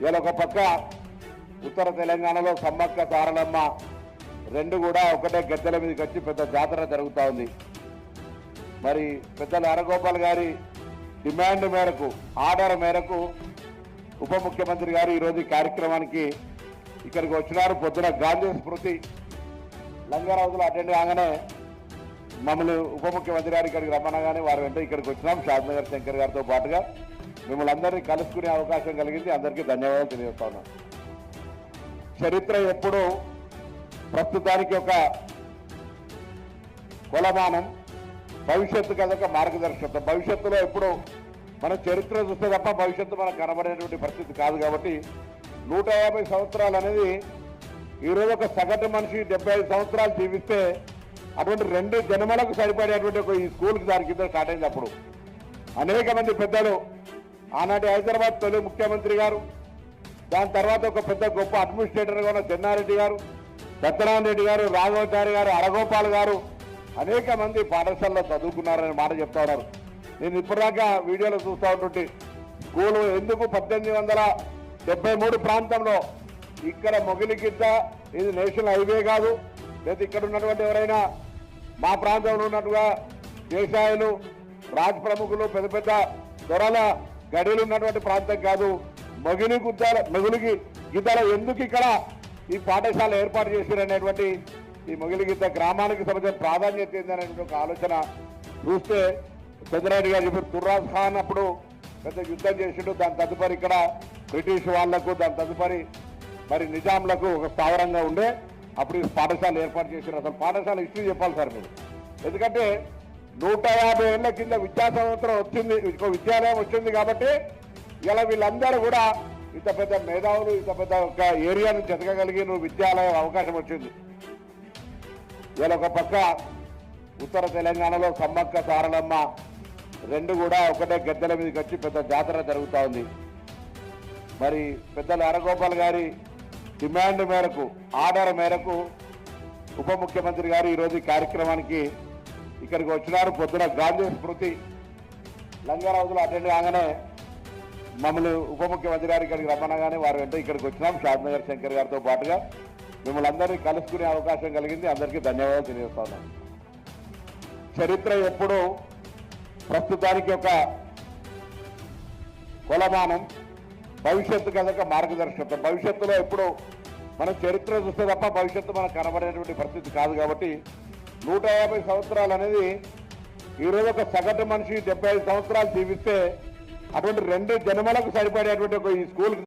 ఇలా ఒక పక్క ఉత్తర తెలంగాణలో సమ్మక్క సారలమ్మ రెండు కూడా ఒకటే గద్దెల మీదకి వచ్చి పెద్ద జాతర జరుగుతూ ఉంది. మరి పెద్దల హరగోపాల్ గారి డిమాండ్ మేరకు, ఆర్డర్ మేరకు ఉప ముఖ్యమంత్రి గారు ఈరోజు ఈ కార్యక్రమానికి ఇక్కడికి వచ్చినారు. పొద్దున గాంధీ స్మృతి లంగారాజులు అటెండ్ కాగానే మమ్మల్ని ఉప ముఖ్యమంత్రి గారు ఇక్కడికి రమ్మనగానే వారు వెంట ఇక్కడికి వచ్చినాం. షాద్నగర్ శంకర్ గారితో పాటుగా మిమ్మల్ని అందరినీ కలుసుకునే అవకాశం కలిగింది. అందరికీ ధన్యవాదాలు తెలియజేస్తా ఉన్నాను. చరిత్ర ఎప్పుడు ప్రస్తుతానికి ఒక కొలమానం, భవిష్యత్తుకి అదొక మార్గదర్శకత్వం. భవిష్యత్తులో ఎప్పుడు మనం చరిత్ర చూస్తే తప్ప భవిష్యత్తు మనకు కనబడేటువంటి పరిస్థితి కాదు. కాబట్టి 150 సంవత్సరాలు అనేది ఈరోజు ఒక సగటు మనిషి 75 సంవత్సరాలు జీవిస్తే అటువంటి 2 జన్మలకు సరిపడేటువంటి ఒక ఈ స్కూల్కి దాని కింద స్టార్ట్ అయినప్పుడు అనేక మంది పెద్దలు, ఆనాటి హైదరాబాద్ తొలి ముఖ్యమంత్రి గారు, దాని తర్వాత ఒక పెద్ద గొప్ప అడ్మినిస్ట్రేటర్గా ఉన్న చెన్నారెడ్డి గారు, సత్యనారాయణ రెడ్డి గారు, రాఘవాచారి గారు, హరగోపాల్ గారు అనేక మంది పాఠశాలలో చదువుకున్నారనే మాట చెప్తా ఉన్నారు. నేను ఇప్పటిదాకా వీడియోలో చూస్తూ ఉంటుంటే స్కూలు ఎందుకు 1873 ప్రాంతంలో ఇక్కడ మొగిలిగిద్ద, ఇది నేషనల్ హైవే కాదు, లేదా ఇక్కడ ఉన్నటువంటి ఎవరైనా మా ప్రాంతంలో ఉన్నట్టుగా దేశాయులు, రాజ్ ప్రముఖులు, పెద్ద పెద్ద దొరల గడిలు ఉన్నటువంటి ప్రాంతం కాదు. మొగిలిగి గిద్దల ఎందుకు ఇక్కడ ఈ పాఠశాల ఏర్పాటు చేశారనేటువంటి ఈ మొగిలిగిద్ద గ్రామానికి సంబంధించిన ప్రాధాన్యత ఏందనేటువంటి ఒక ఆలోచన చూస్తే చంద్రారెడ్డి గారు చెప్పారు. తుర్రాజ్ ఖాన్ అప్పుడు పెద్ద యుద్ధం చేసిండు. దాని తదుపరి ఇక్కడ బ్రిటిష్ వాళ్లకు, దాని తదుపరి మరి నిజాంలకు ఒక స్థావరంగా ఉండే అప్పుడు ఈ పాఠశాల ఏర్పాటు చేశారు. అసలు పాఠశాల హిస్టరీ చెప్పాలి సార్ మీరు. ఎందుకంటే 150 ఏళ్ల కింద విద్యా సంవత్సరం వచ్చింది, విద్యాలయం వచ్చింది. కాబట్టి ఇలా వీళ్ళందరూ కూడా ఇంత పెద్ద మేధావులు, ఇంత పెద్ద ఒక ఏరియాను చెతకగలిగి విద్యాలయం అవకాశం వచ్చింది. ఇలా ఒక పక్క ఉత్తర తెలంగాణలో సమ్మక్క సారలమ్మ రెండు కూడా ఒకటే గద్దెల మీదకి వచ్చి పెద్ద జాతర జరుగుతూ ఉంది. మరి పెద్దల హరగోపాల్ గారి డిమాండ్ మేరకు, ఆర్డర్ మేరకు ఉప ముఖ్యమంత్రి గారు ఈరోజు ఈ కార్యక్రమానికి ఇక్కడికి వచ్చినారు. పొద్దున గాంధీ స్మృతి లంగారాజులు అటెండ్ కాగానే మమ్మల్ని ఉప ముఖ్యమంత్రి గారు ఇక్కడికి రమ్మనగానే వారు వెంట ఇక్కడికి వచ్చినాం. షాద్నగర్ శంకర్ గారితో పాటుగా మిమ్మల్ని అందరినీ కలుసుకునే అవకాశం కలిగింది. అందరికీ ధన్యవాదాలు తెలియజేస్తా ఉన్నాను. చరిత్ర ఎప్పుడు ప్రస్తుతానికి ఒక కొలమానం, భవిష్యత్తుకి అదొక మార్గదర్శకత్వం. భవిష్యత్తులో ఎప్పుడు మనం చరిత్ర చూస్తే తప్ప భవిష్యత్తు మనకు కనబడేటువంటి పరిస్థితి కాదు. కాబట్టి 150 సంవత్సరాలు అనేది ఈరోజు ఒక సగటు మనిషి 75 సంవత్సరాలు జీవిస్తే అటువంటి 2 జన్మలకు సరిపడేటువంటి ఒక ఈ స్కూల్